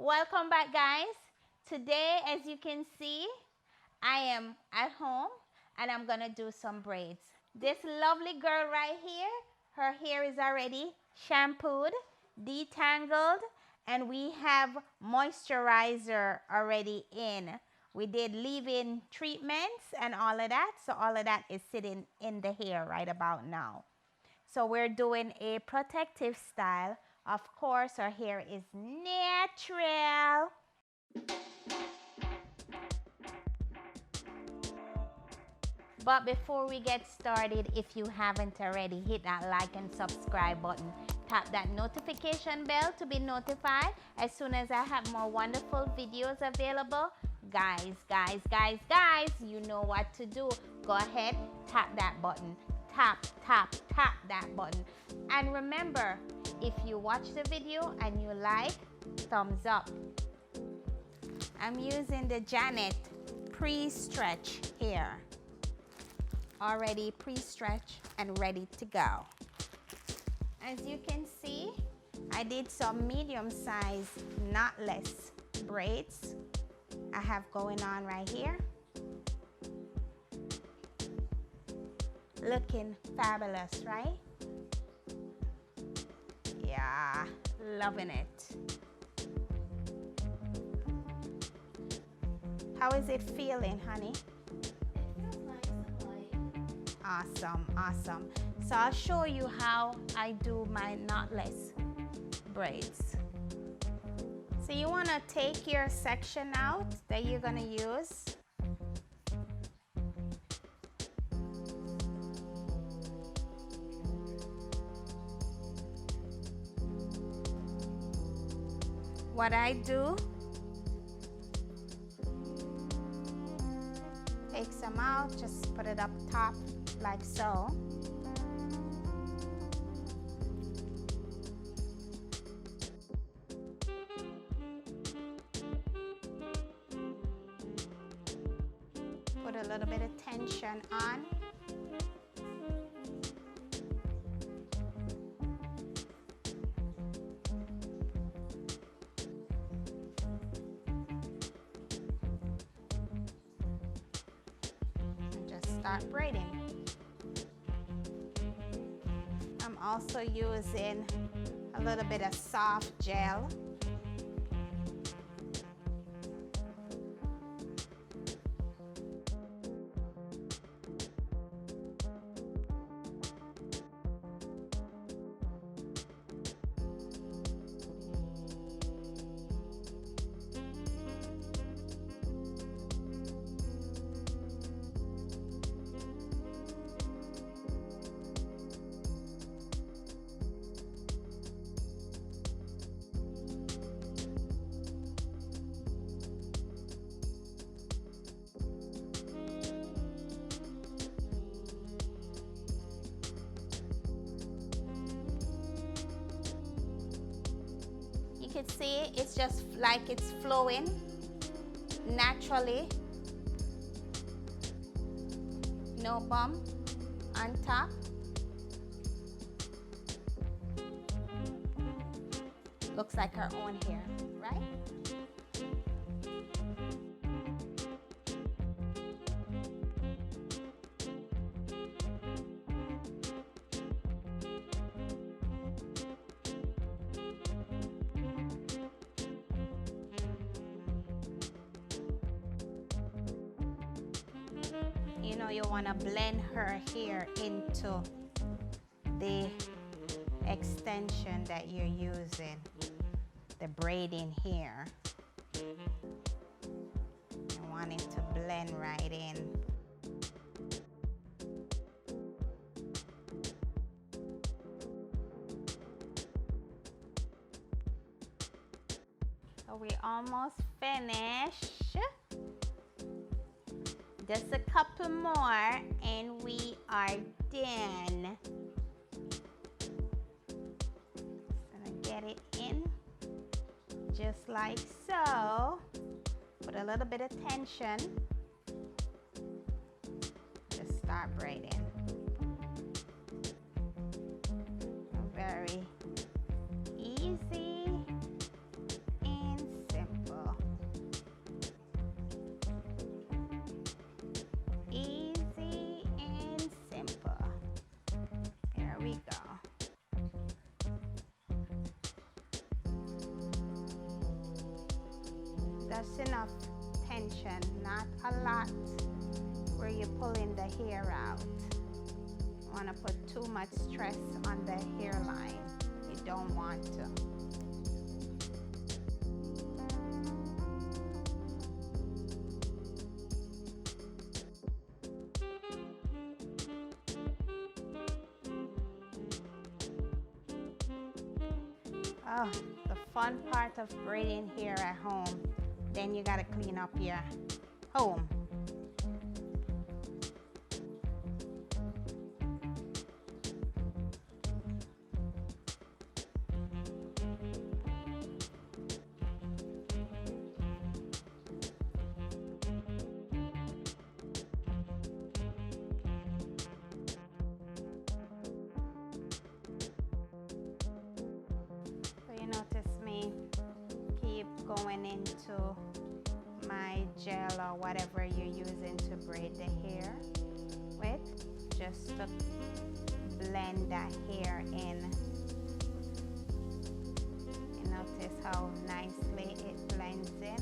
Welcome back, guys. Today, as you can see, I am at home and I'm gonna do some braids. This lovely girl right here, her hair is already shampooed, detangled, and we have moisturizer already in. We did leave-in treatments and all of that, so all of that is sitting in the hair right about now. So we're doing a protective style. Of course, our hair is natural. But before we get started, if you haven't already, hit that like and subscribe button. Tap that notification bell to be notified as soon as I have more wonderful videos available. Guys, you know what to do. Go ahead, tap that button. Tap that button. And remember, if you watch the video and you like, thumbs up. I'm using the Janet pre-stretch here. Already pre-stretched and ready to go. As you can see, I did some medium-sized knotless braids I have going on right here. Looking fabulous, right? Yeah, loving it. How is it feeling, honey? Awesome. So I'll show you how I do my knotless braids. So you want to take your section out that you're going to use. What I do, take some out, just put it up top like so. Put a little bit of tension on. And just start braiding. I'm also using a little bit of soft gel. You can see it's just like it's flowing naturally. No bump on top. Looks like her own hair, right? You know, you want to blend her hair into the extension that you're using, the braiding here. You want it to blend right in. So we almost finished. Just a couple more and we are done. Just gonna get it in just like so. Put a little bit of tension. Just start braiding. Very easy and simple. Just enough tension, not a lot where you're pulling the hair out. You want to put too much stress on the hairline. You don't want to. Oh, the fun part of braiding hair at home, then you gotta clean up your home. Notice me keep going into my gel or whatever you're using to braid the hair with, just to blend that hair in. You notice how nicely it blends in.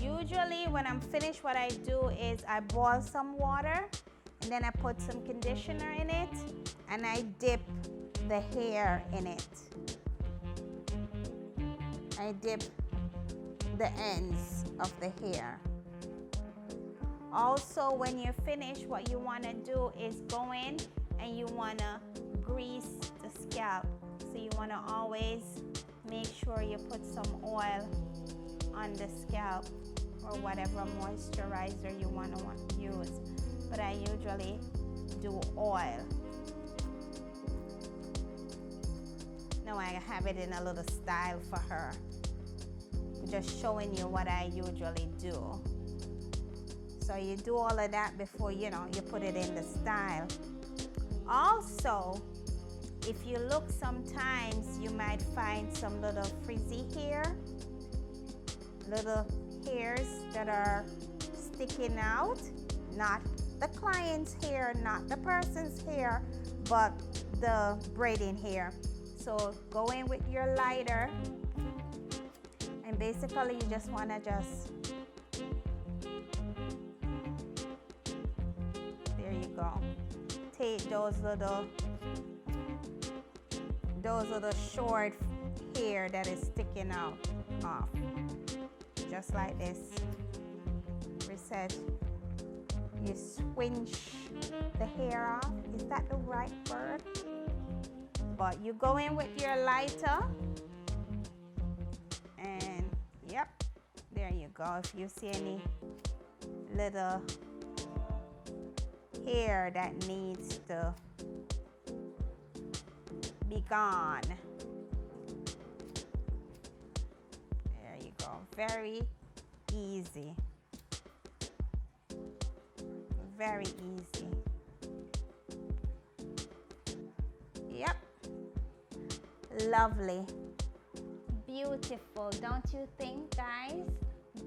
Usually when I'm finished, what I do is I boil some water and then I put some conditioner in it and I dip the hair in it. I dip the ends of the hair. Also, when you're finished, what you want to do is go in and you want to grease the scalp. So you want to always make sure you put some oil on the scalp or whatever moisturizer you want to use. But I usually do oil. Now I have it in a little style for her. Just showing you what I usually do. So you do all of that before you put it in the style. Also, if you look, sometimes you might find some little frizzy hair, little hairs that are sticking out, not the client's hair, not the person's hair, but the braiding hair. So go in with your lighter, and basically you just want to just, there you go, take those little short hair that is sticking out off, just like this. Reset. You swinch the hair off. Is that the right word? But you go in with your lighter, and yep, there you go. If you see any little hair that needs to be gone, there you go. Very easy. Very easy. Yep. Lovely. Beautiful, don't you think, guys?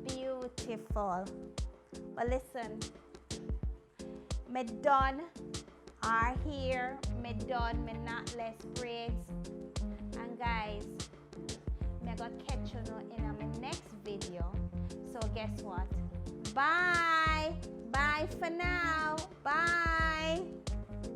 Beautiful. But listen, me done our hair, me done my knotless braids. And guys, me gonna catch you in my next video. So guess what? Bye. Bye for now. Bye.